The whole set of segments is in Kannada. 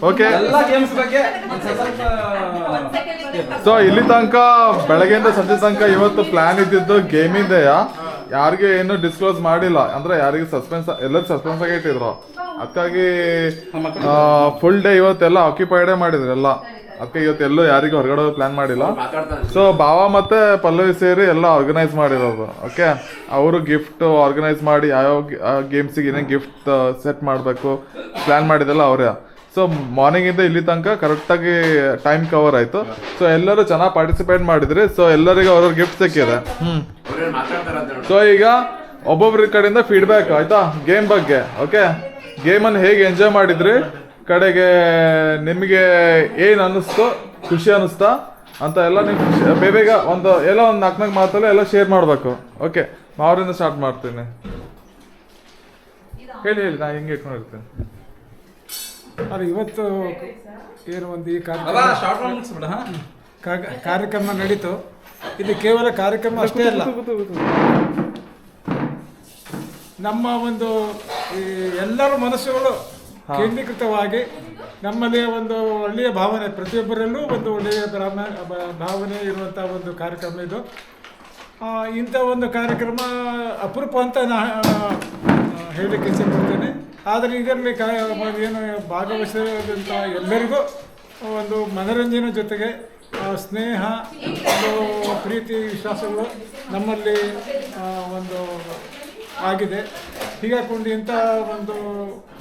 ಓಕೆ. ಎಲ್ಲ ಗೇಮ್ಸ್ ಬಗ್ಗೆ ಸೊ ಇಲ್ಲಿ ತನಕ ಬೆಳಗ್ಗೆಯಿಂದ ಸಂಜೆ ತನಕ ಇವತ್ತು ಪ್ಲಾನ್ ಇದ್ದಿದ್ದು ಗೇಮಿಂದೆಯಾ, ಯಾರಿಗೆ ಏನು ಡಿಸ್ಕ್ಲೋಸ್ ಮಾಡಿಲ್ಲ, ಅಂದ್ರೆ ಯಾರಿಗೆ ಸಸ್ಪೆನ್ಸ್, ಎಲ್ಲರೂ ಸಸ್ಪೆನ್ಸ್ ಆಗಿ ಇಟ್ಟಿದ್ರು. ಅದಕ್ಕಾಗಿ ಫುಲ್ ಡೇ ಇವತ್ತೆಲ್ಲ ಆಕ್ಯುಪೈಡೇ ಮಾಡಿದ್ರು ಎಲ್ಲ. ಅದಕ್ಕೆ ಇವತ್ತೆಲ್ಲೂ ಯಾರಿಗೂ ಹೊರಗಡೆ ಪ್ಲಾನ್ ಮಾಡಿಲ್ಲ. ಸೊ ಭಾವ ಮತ್ತೆ ಪಲ್ಲವಿ ಸೇರಿ ಎಲ್ಲ ಆರ್ಗನೈಸ್ ಮಾಡಿರೋದು. ಓಕೆ, ಅವರು ಗಿಫ್ಟ್ ಆರ್ಗನೈಸ್ ಮಾಡಿ ಯಾವ್ಯಾವ ಗೇಮ್ಸಿಗೆ ಏನೇನು ಗಿಫ್ಟ್ ಸೆಟ್ ಮಾಡಬೇಕು ಪ್ಲಾನ್ ಮಾಡಿದೆಲ್ಲ ಅವರೇ. ಸೊ ಮಾರ್ನಿಂಗಿಂದ ಇಲ್ಲಿ ತನಕ ಕರೆಕ್ಟಾಗಿ ಟೈಮ್ ಕವರ್ ಆಯಿತು. ಸೊ ಎಲ್ಲರೂ ಚೆನ್ನಾಗಿ ಪಾರ್ಟಿಸಿಪೇಟ್ ಮಾಡಿದ್ರಿ. ಸೊ ಎಲ್ಲರಿಗೂ ಅವ್ರವ್ರ ಗಿಫ್ಟ್ ಸಿಕ್ಕಿದೆ. ಸೊ ಈಗ ಒಬ್ಬೊಬ್ರ ಕಡೆಯಿಂದ ಫೀಡ್ಬ್ಯಾಕ್ ಆಯ್ತಾ ಗೇಮ್ ಬಗ್ಗೆ. ಓಕೆ, ಗೇಮನ್ನು ಹೇಗೆ ಎಂಜಾಯ್ ಮಾಡಿದ್ರಿ, ಕಡೆಗೆ ನಿಮಗೆ ಏನು ಅನ್ನಿಸ್ತು, ಖುಷಿ ಅನ್ನಿಸ್ತಾ ಅಂತ ಎಲ್ಲ ನೀವು ಬೇಗ ಒಂದು 4 ಮಾತಲ್ಲ ಎಲ್ಲ ಶೇರ್ ಮಾಡಬೇಕು. ಓಕೆ, ಅವರಿಂದ ಸ್ಟಾರ್ಟ್ ಮಾಡ್ತೀನಿ. ಹೇಳಿ ನಾ ಹಿಂಗೆ ಇಟ್ಕೊಂಡಿರ್ತೀನಿ. ಅದು ಇವತ್ತು ಏನು ಒಂದು ಈ ಕಾರ್ಯಕ್ರಮ ನಡೀತು. ಇದು ಕೇವಲ ಕಾರ್ಯಕ್ರಮ ಅಷ್ಟೇ ಅಲ್ಲ, ನಮ್ಮ ಒಂದು ಈ ಎಲ್ಲರ ಮನಸ್ಸುಗಳು ಕೇಂದ್ರೀಕೃತವಾಗಿ ನಮ್ಮಲ್ಲಿ ಒಂದು ಒಳ್ಳೆಯ ಭಾವನೆ, ಪ್ರತಿಯೊಬ್ಬರಲ್ಲೂ ಒಂದು ಒಳ್ಳೆಯ ಭಾವನೆ ಇರುವಂಥ ಒಂದು ಕಾರ್ಯಕ್ರಮ ಇದು. ಇಂಥ ಒಂದು ಕಾರ್ಯಕ್ರಮ ಅಪರೂಪ ಅಂತ ಹೇಳಲಿಕ್ಕೆ ಇಷ್ಟಪಡ್ತೇನೆ. ಆದರೆ ಇದರಲ್ಲಿ ಏನು ಭಾಗವಹಿಸಿದಂಥ ಎಲ್ಲರಿಗೂ ಒಂದು ಮನರಂಜನೆ ಜೊತೆಗೆ ಸ್ನೇಹ, ಒಂದು ಪ್ರೀತಿ, ವಿಶ್ವಾಸಗಳು ನಮ್ಮಲ್ಲಿ ಒಂದು ಆಗಿದೆ. ಹೀಗಾಕೊಂಡು ಇಂಥ ಒಂದು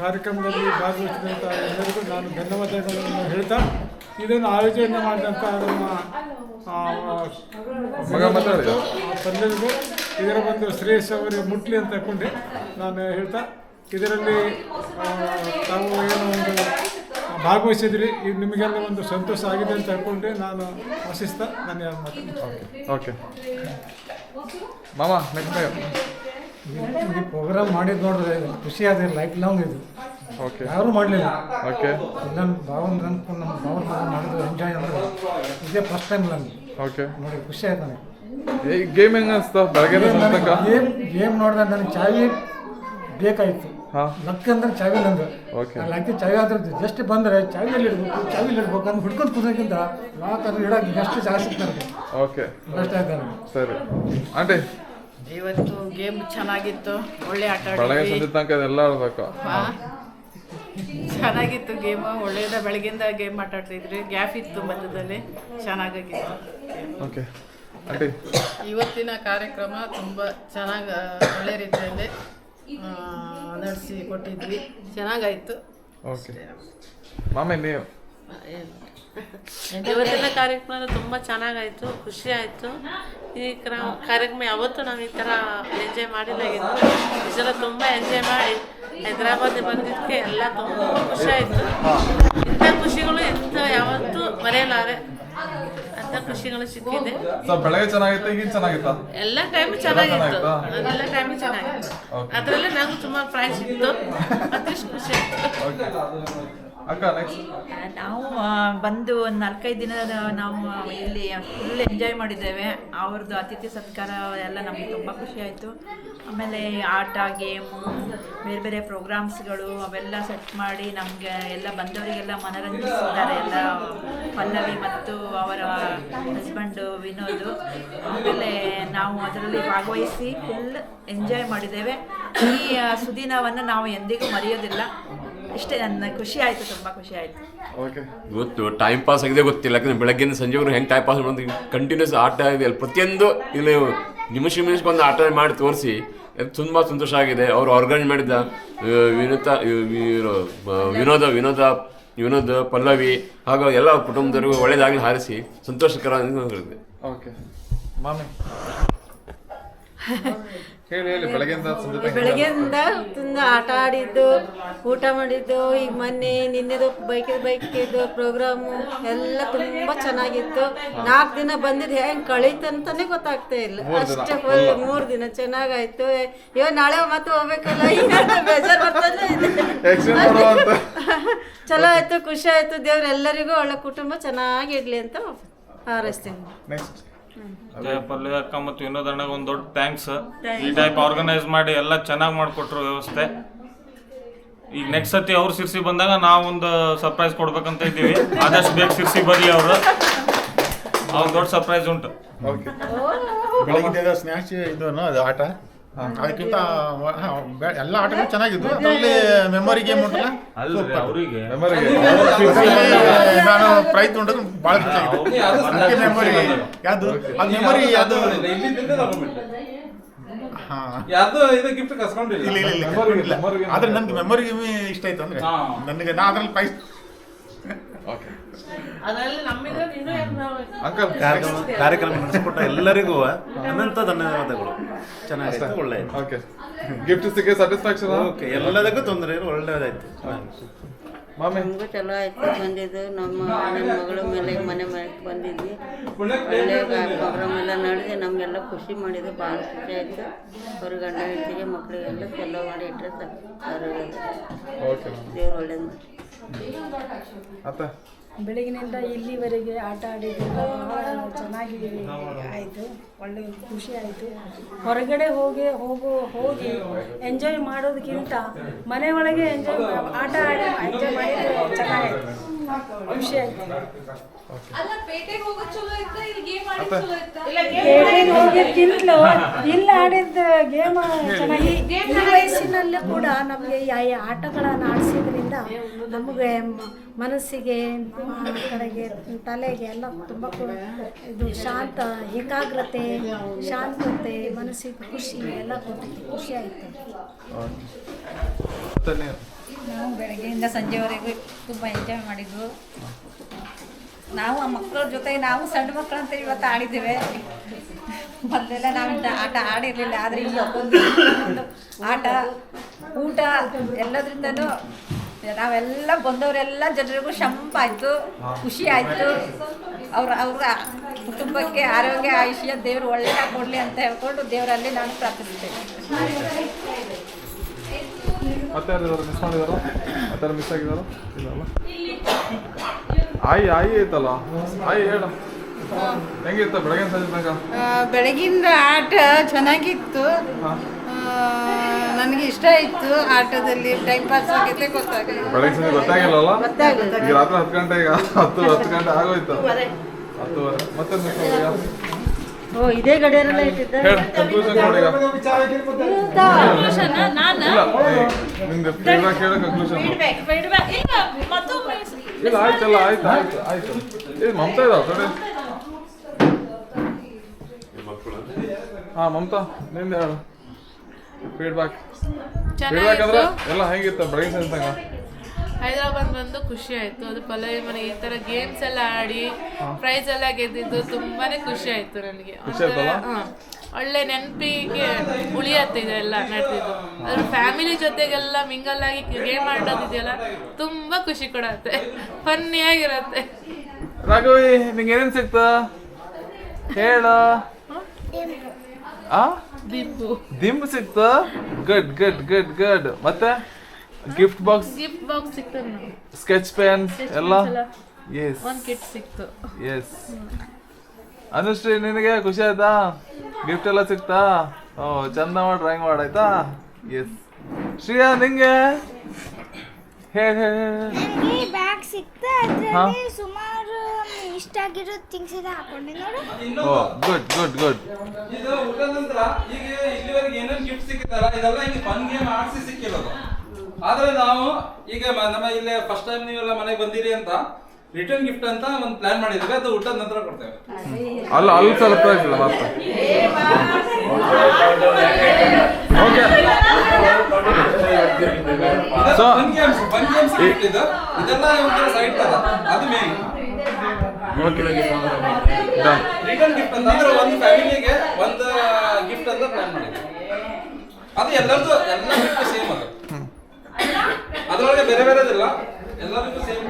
ಕಾರ್ಯಕ್ರಮದಲ್ಲಿ ಭಾಗವಹಿಸಿದಂಥ ಎಲ್ಲರಿಗೂ ನಾನು ಧನ್ಯವಾದಗಳನ್ನು ಹೇಳ್ತಾ, ಇದನ್ನು ಆಯೋಜನೆ ಮಾಡಿದಂಥ ನಮ್ಮ ತಂದೆಗೂ ಇದರ ಒಂದು ಶ್ರೇಯಸ್ ಅವರಿಗೆ ಮುಟ್ಲಿ ಅಂತ ತಗೊಂಡು ನಾನು ಹೇಳ್ತಾ, ಇದರಲ್ಲಿ ತಾವು ಏನು ಒಂದು ಭಾಗವಹಿಸಿದ್ರಿ, ಇದು ನಿಮಗೆಲ್ಲ ಒಂದು ಸಂತೋಷ ಆಗಿದೆ ಅಂತ ಹೇಳ್ಕೊಂಡೆ ನಾನು ಆಶಿಸ್ತಾ ನಾನು ಯಾರು ಮಾತಾಡ್ತೀನಿ. ಓಕೆ ಮಾಮ, ನೆಕ್ಸ್ಟ್ ಈ ಪ್ರೋಗ್ರಾಮ್ ಮಾಡಿದ್ದು ನೋಡಿದ್ರೆ ಖುಷಿ ಆದ್ರೆ ಲೈಫ್ ಲಾಂಗ್ ಇದು. ಓಕೆ, ಯಾರು ಮಾಡಲಿಲ್ಲ. ಓಕೆ, ನನ್ನ ನಮ್ಮ ಭಾವನ ಮಾಡಿದ್ರು ಎಂಜಾಯ್ ಅಂದ್ರೆ ಇದೇ ಫಸ್ಟ್ ಟೈಮ್ ನನಗೆ. ಓಕೆ, ನೋಡಿ ಖುಷಿ ಆಯ್ತು ನನಗೆ. ಗೇಮ್ ಹೆಂಗೆ ಅನಿಸ್ತು ಬೆಳಗ್ಗೆ ತನಕ? ಗೇಮ್ ನೋಡಿದ್ರೆ ನನಗೆ ಚಾವಿ ಬೇಕಾಯಿತು. ಲಕ್ ಅಂದ್ರೆ ಚಾವಿ ನಂದು. ಲಕ್ಕಿ ಚಾವಿ ಆದ್ರೆ ಜಸ್ಟ್ ಬಂದರೆ ಚಾವಿಯಲ್ಲಿ ಇಡ್ಬೇಕು ಅಂತ ಹುಡ್ಕೊಂಡು ಕೂದೋಕ್ಕಿಂತ ನಾಲ್ಕು ಇಡೋಕೆ ಎಷ್ಟು ಜಾಸ್ತಿ ನನಗೆ. ಓಕೆ, ಬೆಸ್ಟ್ ಆಯ್ತು ನನಗೆ. ಸರಿ ಆಂಟಿ, ಇವತ್ತು ಗೇಮ್ ಚೆನ್ನಾಗಿತ್ತು, ಒಳ್ಳೆ ಆಟ ಬೆಳಗ್ಗೆ ಆಡಿದ್ವಿ. ಸಂಜೆ ತನಕ ಎಲ್ಲ ಆಡ್ಬೇಕು. ಚೆನ್ನಾಗಿತ್ತು ಗೇಮ್, ಒಳ್ಳೆಯದ. ಬೆಳಗಿಂದ ಗೇಮ್ ಆಟ ಆಡ್ತಿದ್ರಿ, ಗ್ಯಾಪ್ ಇತ್ತು ಮಧ್ಯದಲ್ಲಿ, ಚೆನ್ನಾಗಿತ್ತು. ಓಕೆ ಆಂಟಿ, ಇವತ್ತಿನ ಕಾರ್ಯಕ್ರಮ ತುಂಬ ಚೆನ್ನಾಗಿ ಒಳ್ಳೆ ರೀತಿಯಲ್ಲಿ ನಡೆಸಿ ಕೊಟ್ಟಿದ್ವಿ, ಚೆನ್ನಾಗಾಯಿತು. ಓಕೆ ಮಾಮಿ ನೀವು? ಇವತ್ತಿನ ಕಾರ್ಯಕ್ರಮ ತುಂಬ ಚೆನ್ನಾಗಾಯಿತು, ಖುಷಿ ಆಯಿತು. ಈ ಕಾರ್ಯಕ್ರಮ ಯಾವತ್ತೂ ನಾವು ಈ ಥರ ಎಂಜಾಯ್ ಮಾಡಿದಾಗಿತ್ತು. ಈ ಸಲ ತುಂಬ ಎಂಜಾಯ್ ಮಾಡಿ ಹೈದ್ರಾಬಾದಿಗೆ ಬಂದಿದ್ದಕ್ಕೆ ಎಲ್ಲ ತುಂಬ ಖುಷಿ ಆಯಿತು. ಇಂಥ ಖುಷಿಗಳು ಯಾವತ್ತೂ ಮರೆಯಲಾರೆ, ಅಂಥ ಖುಷಿಗಳು ಸಿಕ್ಕಿದೆ. ಬೆಳಗ್ಗೆ ಚೆನ್ನಾಗಿತ್ತು, ಈಗ ಚೆನ್ನಾಗಿತ್ತಾ? ಎಲ್ಲ ಟೈಮು ಚೆನ್ನಾಗಿತ್ತು, ಎಲ್ಲ ಟೈಮು ಚೆನ್ನಾಗಿತ್ತು. ಅದರಲ್ಲೇ ನಂಗೆ ತುಂಬ ಪ್ರೈಸ್ ಇತ್ತು, ಅದಿಷ್ಟು ಖುಷಿ ಆಯಿತು. ಅಕ್ಕ ನೆಕ್ಸ್ಟ್? ನಾವು ಬಂದು ಒಂದು 4-5 ದಿನ ನಾವು ಇಲ್ಲಿ ಫುಲ್ ಎಂಜಾಯ್ ಮಾಡಿದ್ದೇವೆ. ಅವ್ರದ್ದು ಅತಿಥಿ ಸತ್ಕಾರ ಎಲ್ಲ ನಮಗೆ ತುಂಬ ಖುಷಿ ಆಯಿತು. ಆಮೇಲೆ ಆಟ, ಗೇಮು, ಬೇರೆ ಬೇರೆ ಪ್ರೋಗ್ರಾಮ್ಸ್ಗಳು ಅವೆಲ್ಲ ಸೆಟ್ ಮಾಡಿ ನಮಗೆ ಎಲ್ಲ ಬಂದವರಿಗೆಲ್ಲ ಮನರಂಜಿಸಿದ್ದಾರೆ. ಎಲ್ಲ ಪಲ್ಲವಿ ಮತ್ತು ಅವರ ಹಸ್ಬೆಂಡು ವಿನೋದ್. ಆಮೇಲೆ ನಾವು ಅದರಲ್ಲಿ ಭಾಗವಹಿಸಿ ಫುಲ್ ಎಂಜಾಯ್ ಮಾಡಿದ್ದೇವೆ. ಈ ಸುದಿನವನ್ನು ನಾವು ಎಂದಿಗೂ ಮರೆಯೋದಿಲ್ಲ. ಇಷ್ಟೇ, ನನ್ನ ಖುಷಿ ಆಯಿತು, ತುಂಬ ಖುಷಿ ಆಯಿತು. ಓಕೆ, ಗೊತ್ತು ಟೈಮ್ ಪಾಸ್ ಆಗಿದೆ ಗೊತ್ತಿಲ್ಲ. ಯಾಕಂದರೆ ಬೆಳಗ್ಗೆಯಿಂದ ಸಂಜೆವರೆಗೂ ಹೆಂಗೆ ಟೈಮ್ ಪಾಸ್ ಮಾಡೋದು, ಕಂಟಿನ್ಯೂಸ್ ಆಟ ಇದೆ ಅಲ್ಲಿ. ಪ್ರತಿಯೊಂದು ಇಲ್ಲಿ ನಿಮಿಷಕ್ಕೊಂದು ಆಟ ಮಾಡಿ ತೋರಿಸಿ ತುಂಬ ಸಂತೋಷ ಆಗಿದೆ. ಅವರು ಆರ್ಗನೈಸ್ ಮಾಡಿದ್ದ ವಿನೋದ, ಪಲ್ಲವಿ ಹಾಗೂ ಎಲ್ಲ ಕುಟುಂಬದವರಿಗೂ ಒಳ್ಳೆಯದಾಗಲಿ ಹಾರಿಸಿ ಸಂತೋಷಕರ ಹೇಳಿದೆ. ಓಕೆ ಮಾಮಿ ಹೇಳಿ ಬೆಳಗ್ಗೆಯಿಂದ ಸಂಜೆ ತನಕ? ಬೆಳಗ್ಗೆಯಿಂದ ತುಂಬ ಆಟ ಆಡಿದ್ದು, ಊಟ ಮಾಡಿದ್ದು, ಈಗ ನಿನ್ನೆದು ಬೈಕಿದ್ದು ಪ್ರೋಗ್ರಾಮು ಎಲ್ಲ ತುಂಬ ಚೆನ್ನಾಗಿತ್ತು. 4 ದಿನ ಬಂದಿದ್ದು ಹೆಂಗೆ ಕಳೀತಂತಾನೆ ಗೊತ್ತಾಗ್ತಾ ಇಲ್ಲ. ಅಷ್ಟೇ, 3 ದಿನ ಚೆನ್ನಾಗಾಯ್ತು. ಇವಾಗ ನಾಳೆ ಮತ್ತೆ ಹೋಗ್ಬೇಕಲ್ಲ, ಈಗ ಬೇಜಾರು ಬರ್ತಾನೆ ಇದೆ. ಚಲೋ ಆಯ್ತು, ಖುಷಿ ಆಯ್ತು. ದೇವ್ರೆಲ್ಲರಿಗೂ ಒಳ್ಳೆ ಕುಟುಂಬ ಚೆನ್ನಾಗಿಡ್ಲಿ ಅಂತ ಹಾರೈಸ್ತೀನಿ. ನೆಕ್ಸ್ಟ್ ಪಲ್ಲವಿ ಅಕ್ಕ ಮತ್ತು ವಿನೋದ್ ಅಣ್ಣಗೆ ಒಂದು ದೊಡ್ಡ ಥ್ಯಾಂಕ್ಸ್. ಈ ಟೈಪ್ ಆರ್ಗನೈಸ್ ಮಾಡಿ ಎಲ್ಲ ಚೆನ್ನಾಗಿ ಮಾಡಿಕೊಟ್ರು ವ್ಯವಸ್ಥೆ. ಈಗ ನೆಕ್ಸ್ಟ್ ಸತಿ ಅವ್ರು ಸಿರ್ಸಿ ಬಂದಾಗ ನಾವೊಂದು ಸರ್ಪ್ರೈಸ್ ಕೊಡ್ಬೇಕಂತ ಇದ್ದೀವಿ. ಆದಷ್ಟು ಬೇಗ ಸಿರ್ಸಿ ಬರಲಿ ಅವರು. ಅವ್ರು ದೊಡ್ಡ ಸರ್ಪ್ರೈಸ್ ಉಂಟು. ಓಕೆ ಬೆಳಗಿನ ಸ್ನ್ಯಾಚ್ ಇದು ಅದು ಆಟ ಅದಕ್ಕಿಂತ ಎಲ್ಲ ಆಟಗಳು ಚೆನ್ನಾಗಿದ್ವು. ಅದರಲ್ಲಿ ಮೆಮೊರಿ ಗೇಮ್ ಉಂಟಲ್ಲ ಅವರಿಗೆ ಮೆಮೊರಿಗೆ ನಾನು ಪ್ರೈಸ್ ತೊಗೊಂಡು ಭಾಳ ಖುಷಿಯಾಗಿದೆ. ಮೆಮೊರಿ ಯಾವುದು ಅದು ಮೆಮೊರಿ ಅದು ಆದ್ರೆ ನನ್ಗೆ ಮೆಮೊರಿ ಗೇಮ್ ಇಷ್ಟ ಆಯ್ತು. ಅಂದ್ರೆ ನನಗೆ ನಾ ಅದ್ರಲ್ಲಿ ಪ್ರೈಸ್ ಓಕೆ ಅದರಲ್ಲಿ ನಮ್ಮಿದ್ರಲ್ಲಿ ಇನ್ನೂ ಅಂಕಲ್ ಕಾರ್ಯಕ್ರಮ ನಡೆಸಿಕೊಟ್ಟ ಎಲ್ಲರಿಗೂ ಅನಂತ ಧನ್ಯವಾದಗಳು. ಚೆನ್ನಾಗಿತ್ತು, ಒಳ್ಳೆ ಓಕೆ ಗಿಫ್ಟ್ ಸಿಕ್ಕಿ ಸ್ಯಾಟಿಸ್ಫ್ಯಾಕ್ಷನ್. ಓಕೆ, ಎಲ್ಲದಕ್ಕೂ ತೊಂದರೆ ಇಲ್ಲ, ಒಳ್ಳೆಯದಾಯ್ತು. ಮಾಮಿ ನಮಗೂ ಚಲೋ ಆಯ್ತು. ಬಂದಿದ್ದು ನಮ್ಮ ಮಗಳ ಮೇಲೆ ಮನೆ ಬಂದಿದ್ವಿ. ಒಳ್ಳೆ ಪ್ರೋಗ್ರಾಮ್ ಎಲ್ಲ ನಡೆದು ನಮಗೆಲ್ಲ ಖುಷಿ ಮಾಡಿದ್ದು, ಭಾಳ ಖುಷಿ ಆಯಿತು. ಅವ್ರ ಗಂಡ ಹೆಂಡತಿಗೆ ಮಕ್ಕಳಿಗೆಲ್ಲ ಚಲೋ ಮಾಡಿ ಇಟ್ಟರೆ ಓಕೆ ದೇವ್ರು ಒಳ್ಳೇದು ಮಾಡಿ. ಅತ್ತ ಬೆಳಗಿನಿಂದ ಇಲ್ಲಿವರೆಗೆ ಆಟ ಆಡಿದ್ದೆಲ್ಲ ಭಾಳ ಚೆನ್ನಾಗಿ ಆಯಿತು, ಒಳ್ಳೆ ಖುಷಿ ಆಯಿತು. ಹೊರಗಡೆ ಹೋಗಿ ಎಂಜಾಯ್ ಮಾಡೋದಕ್ಕಿಂತ ಮನೆ ಒಳಗೆ ಆಟ ಆಡಿ ಎಂಜಾಯ್ ಮಾಡಿದ್ರೆ ಚೆನ್ನಾಗಾಯ್ತು, ಖುಷಿ ಆಯಿತು. ಪೇಟೆಗೆ ಹೋಗಿದ್ಕಿಂತಲೂ ಇಲ್ಲಿ ಆಡಿದ ಗೇಮ್ ಚೆನ್ನಾಗಿ. ಈ ವಯಸ್ಸಿನಲ್ಲೂ ಕೂಡ ನಮಗೆ ಈ ಆಟಗಳನ್ನು ಆಡಿಸಿದ್ರಿಂದ ನಮಗೆ ಮನಸ್ಸಿಗೆ ಕಡೆಗೆ ತಲೆಗೆ ಎಲ್ಲ ತುಂಬ ಇದು ಶಾಂತ ಏಕಾಗ್ರತೆ, ಶಾಂತತೆ, ಮನಸ್ಸಿಗೆ ಖುಷಿ ಎಲ್ಲ ಕೊಟ್ಟಿತ್ತು, ಖುಷಿ ಆಯಿತು. ನಾವು ಬೆಳಗ್ಗೆಯಿಂದ ಸಂಜೆವರೆಗೂ ತುಂಬ ಎಂಜಾಯ್ ಮಾಡಿದ್ವು. ನಾವು ಆ ಮಕ್ಕಳ ಜೊತೆಗೆ ನಾವು ಸಣ್ಣ ಮಕ್ಕಳಂತ ಇವತ್ತು ಆಡಿದ್ದೇವೆ. ಮೊದಲೆಲ್ಲ ನಾವಿಂತ ಆಟ ಆಡಿರಲಿಲ್ಲ, ಆದರೆ ಈಗ ಒಂದು ಆಟ ಊಟ ಎಲ್ಲದರಿಂದನೂ ನಾವೆಲ್ಲ ಬಂದವರೆಲ್ಲ ಜನರಿಗೂ ಶಂಪಾಯಿತು, ಖುಷಿ ಆಯಿತು. ಅವ್ರ ಕುಟುಂಬಕ್ಕೆ ಆರೋಗ್ಯ ಆಯುಷ್ಯ ದೇವರು ಒಳ್ಳೆಯ ಕೊಡಲಿ ಅಂತ ಹೇಳ್ಕೊಂಡು ದೇವರಲ್ಲಿ ನಾನು ಪ್ರಾರ್ಥಿಸ್ತೇನೆ. ಮತ್ತೆ ಯಾರು ಮಿಸ್ ಮಾಡಿದಾರೋ? ಮತ್ತೆ ಮಿಸ್ ಆಗಿದಾರೋ? ಇಲ್ಲಲ್ಲ. ಆಯಿ ಐತಲ್ಲ, ಆಯಿ ಹೇಳ ಹೆಂಗಿತ್ತ ಬೆಳಗಿನ ಸಂಜೆ ತನಕ? ಬೆಳಗಿಂದ ಆಟ ಚೆನ್ನಾಗಿತ್ತು, ನನಗೆ ಇಷ್ಟ ಆಯಿತು. ಆಟದಲ್ಲಿ ಟೈಮ್ ಪಾಸ್ ಆಗಿದೆ, ಗೊತ್ತಾಗಲಿಲ್ಲ. ಬೆಳಗ್ಗೆ ಸಂಜೆ ಗೊತ್ತಾಗಿಲ್ಲಲ್ಲ? ಈಗ ರಾತ್ರಿ 10 ಗಂಟೆ, ಈಗ 10 ಗಂಟೆ ಆಗೋಯ್ತು, 10:30. ಮತ್ತೆ ಮಿಸ್ ಮಾಡಿದ್ಯಾ? ಇದೇ ಗಡಿಯಾರೆಲ್ಲ ಇಟ್ಟಿದ್ದ ಹೇಳ ಕನ್ಕ್ಲೂಷನ್ ನೋಡಿ. ಈಗ ಇಲ್ಲ ನಿಮ್ದು ಫೀಡ್ಬ್ಯಾಕ್ ಹೇಳ, ಕನ್ಕ್ಲೂಷನ್. ಇಲ್ಲ ಆಯ್ತಲ್ಲ, ಆಯ್ತು. ಏ ಮಮತಾ ಇದಾವ ಕಡೆ. ಮಮತಾ ನಿಂದ ಹೇಳು ಫೀಡ್ಬ್ಯಾಕ್. ಫೀಡ್ಬ್ಯಾಕ್ ಅಂದ್ರೆ ಎಲ್ಲ ಹೆಂಗಿತ್ತು ಬೆಳಗ್ಗೆ ಸಂಜೆ ತನಕ? ಹೈದರಾಬಾದ್ ಬಂದು ಖುಷಿ ಆಯಿತು. ಅದು ಪಲ್ಲವಿ ಮನೆ ಈ ಥರ ಗೇಮ್ಸ್ ಎಲ್ಲ ಆಡಿ ಪ್ರೈಸ್ ಎಲ್ಲ ಗೆದ್ದಿದ್ದು ತುಂಬಾನೇ ಖುಷಿ ಆಯಿತು ನನಗೆ. ಒಳ್ಳೆ ನೆನಪಿಗೆ ಉಳಿಯತ್ತೆ ಇದೆಲ್ಲ ನಡೆದಿದ್ದು. ಅದ್ರ ಫ್ಯಾಮಿಲಿ ಜೊತೆಗೆಲ್ಲ ಮಿಂಗಲ್ ಆಗಿ ಗೇಮ್ ಆಡೋದಿದೆಯಲ್ಲ ತುಂಬ ಖುಷಿ ಕೊಡತ್ತೆ, ಫನ್ನಿಯಾಗಿರತ್ತೆ. ರಾಘವಿ ನಿಂಗೆ ಏನೇನು ಸಿಕ್ತ ಹೇಳ? ದಿಂಬು ಸಿಕ್ತ? ಗುಡ್. ಮತ್ತೆ ಗಿಫ್ಟ್ ಬಾಕ್ಸ್ ಸಿಕ್ತದೆ, ಸ್ಕೆಚ್ ಪೆನ್ಸ್ ಎಲ್ಲ. ಎಸ್, ಒಂದು ಕಿಟ್ ಸಿಕ್ತು. ಎಸ್. ಅನುಶ್ರೀ ನಿನಗೆ ಖುಷಿ ಆಯ್ತಾ? ಗಿಫ್ಟ್ ಎಲ್ಲ ಸಿಕ್ತಾ? ಚಂದ ಮಾಡಿ ಡ್ರಾಯಿಂಗ್ ಮಾಡಾಯ್ತಾ? ಎಸ್. ಶ್ರೇಯಾ ನಿಂಗೆ ನನಗೆ ಬ್ಯಾಗ್ ಸಿಕ್ತು, ಅದರಲ್ಲಿ ಸುಮಾರು ಇಷ್ಟ ಆಗಿರೋ ಥಿಂಗ್ಸ್ ಇದೆ ಹಾಕೊಂಡೆ ನೋಡು. ಗುಡ್. ಇದು ಊಟ ನಂತರ ಈಗ ಇಲ್ಲಿವರೆಗೆ ಏನೇನು ಗಿಫ್ಟ್ ಸಿಕ್ಕಿದಾರ ಇದೆಲ್ಲ ಹಿಂಗೆ ಫನ್ ಗೇಮ್ ಆಡಿಸಿ ಸಿಕ್ಕಿರೋದು. ಆದ್ರೆ ನಾವು ಈಗ ನಮ್ಮ ಇಲ್ಲಿ ಫಸ್ಟ್ ಟೈಮ್ ನೀವೆಲ್ಲ ಮನೆಗೆ ಬಂದಿರಿ ಅಂತ ರಿಟರ್ನ್ ಗಿಫ್ಟ್ ಅಂತ ಒಂದು ಪ್ಲಾನ್ ಮಾಡಿದ್ವಿ, ಅದು ಊಟದ ನಂತರ ಕೊಡ್ತೇವೆ. ಅಲ್ಲಿ ಸರ್ಪ್ರೈಸ್ ಇಲ್ಲ ಮತ್ತೆ. ಓಕೆ ಸೊ ಫನ್ ಗೇಮ್ಸ್ ಇದೆಲ್ಲ ಒಂಥರ ಸೈಡ್ ತರ, ಅದು ಮೇನ್. ಓಕೆ ರಿಟರ್ನ್ ಗಿಫ್ಟ್ ಅಂತ ಅಂದ್ರೆ ಒಂದು ಫ್ಯಾಮಿಲಿಗೆ ಒಂದು ಗಿಫ್ಟ್ ಅಂತ ಪ್ಲಾನ್ ಮಾಡಿದ್ವಿ. ಅದು ಎಲ್ಲರದು ಎಲ್ಲ ಗಿಫ್ಟ್ ಸೇಮ್, ಅದು ಅದರೊಳಗೆ ಬೇರೆ ಬೇರೆದಿಲ್ಲ, ಎಲ್ಲರಿಗೂ same.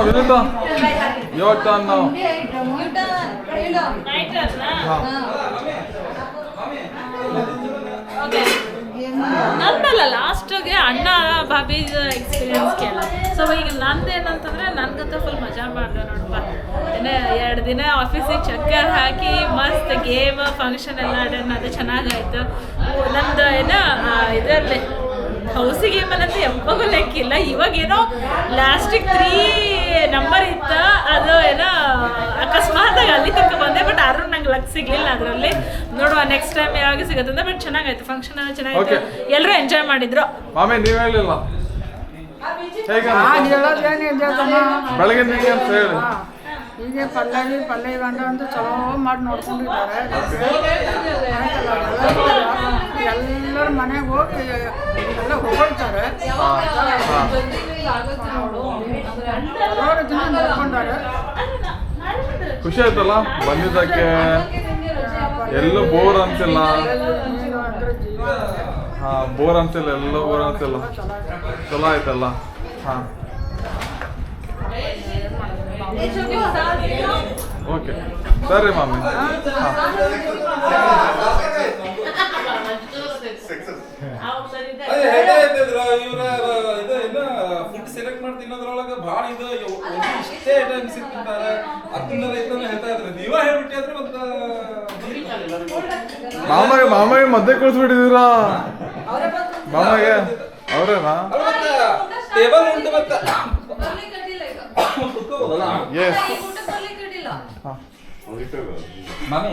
Vinutha your turn now. ನಂದಲ್ಲ ಲಾಸ್ಟಿಗೆ ಅಣ್ಣ ಬಾಬಿ ಎಕ್ಸ್ಪೀರಿಯನ್ಸ್ ಕೇಳ. ಸೊ ಈಗ ನಂದೇನಂತಂದ್ರೆ ನನ್ಗಂತೂ ಫುಲ್ ಮಜಾ ಮಾಡಿದೆ ನೋಡಪ್ಪ. ಏನೇ 2 ದಿನ ಆಫೀಸಿಗೆ ಚಕ್ಕರ್ ಹಾಕಿ ಮಸ್ತ್ ಗೇಮ್ ಫಂಕ್ಷನ್ ಎಲ್ಲ ಅಟೆಂಡ್ ಅದು ಚೆನ್ನಾಗಾಯ್ತು. ನಂದು ಏನೋ ಇದರಲ್ಲಿ ಹೌಸಿ ಗೇಮಲ್ಲಂತೂ ಯಾವಾಗೂ ಲೆಕ್ಕಿಲ್ಲ. ಇವಾಗೇನೋ ಲಾಸ್ಟಿಗೆ 3 ನಂಬರ್ ಇತ್ತು, ಅದು ಏನೋ ಅಕಸ್ಮಾತಾಗಿ ಅಲ್ಲಿ ತನಕ ಬಂದೆ. ಬಟ್ ಆದ್ರೂ ನಂಗೆ ಲಕ್ ಸಿಗ್ಲಿಲ್ಲ ಅದರಲ್ಲಿ. ನೋಡುವ ನೆಕ್ಸ್ಟ್ ಟೈಮ್ ಯಾವಾಗ ಸಿಗುತ್ತೆ. ಬಟ್ ಚೆನ್ನಾಗಾಯ್ತು, ಫಂಕ್ಷನ್ ಎಲ್ಲ ಚೆನ್ನಾಗಿತ್ತು, ಎಲ್ಲರೂ ಎಂಜಾಯ್ ಮಾಡಿದ್ರು. ಮಾಮಿ ನೀವ್ ಹೇಳಿಲ್ಲ ಹೇಗೆ ಬೆಳಗ್ಗೆ ನಿಂಗೆ ಅಂತ ಹೇಳಿ. ಹೀಗೆ ಪಲ್ಲವಿ ಗಂಡ ಅಂತ ಚಲೋ ಮಾಡಿ ನೋಡ್ಕೊಂಡಿದ್ದಾರೆ. ಎಲ್ಲರ ಮನೆಗೆ ಹೋಗಿ ಎಲ್ಲ ಹೊಗಳ್ತಾರೆ. ಜನ ನೋಡ್ಕೊಂಡಾರೆ. ಖುಷಿ ಆಯ್ತಲ್ಲ ಬಂದಿದ್ದಕ್ಕೆ. ಎಲ್ಲೂ ಬೋರ್ ಅನ್ಸಿಲ್ಲ. ಹಾ ಬೋರ್ ಅನ್ಸಿಲ್ಲ, ಎಲ್ಲೂ ಬೋರ್ ಅನ್ಸಿಲ್ಲ. ಚಲೋ ಆಯ್ತಲ್ಲ. ಹಾ ಓಕೆ ಸರಿ ಮಾಮಿ. ಫುಡ್ ಸೆಲೆಕ್ಟ್ ಮಾಡಿ ತಿನ್ನೋದ್ರೊಳಗೆ ಭಾಳ ಇದು ಇಷ್ಟೇ ಐಟಮ್ಸ್ ತಿಂತಾರೆ ಅದನ್ನೆಲ್ಲ ಇದನ್ನ ಹೇಳ್ತಾ ಇದ್ರು. ನೀವ ಹೇಳ್ಬಿಟ್ಟಿದ್ರೆ ಮತ್ತೆ ಮಾಮಗೆ ಮಧ್ಯೆ ಕೂರಿಸ್ಬಿಟ್ಟಿದ್ದೀರಾ? ಮಾಮಗೆ ಅವ್ರೇನಾ? ಟೇಬಲ್ ಉಂಟು ಮತ್ತೆ ಎಸ್ ಮಾಮಿ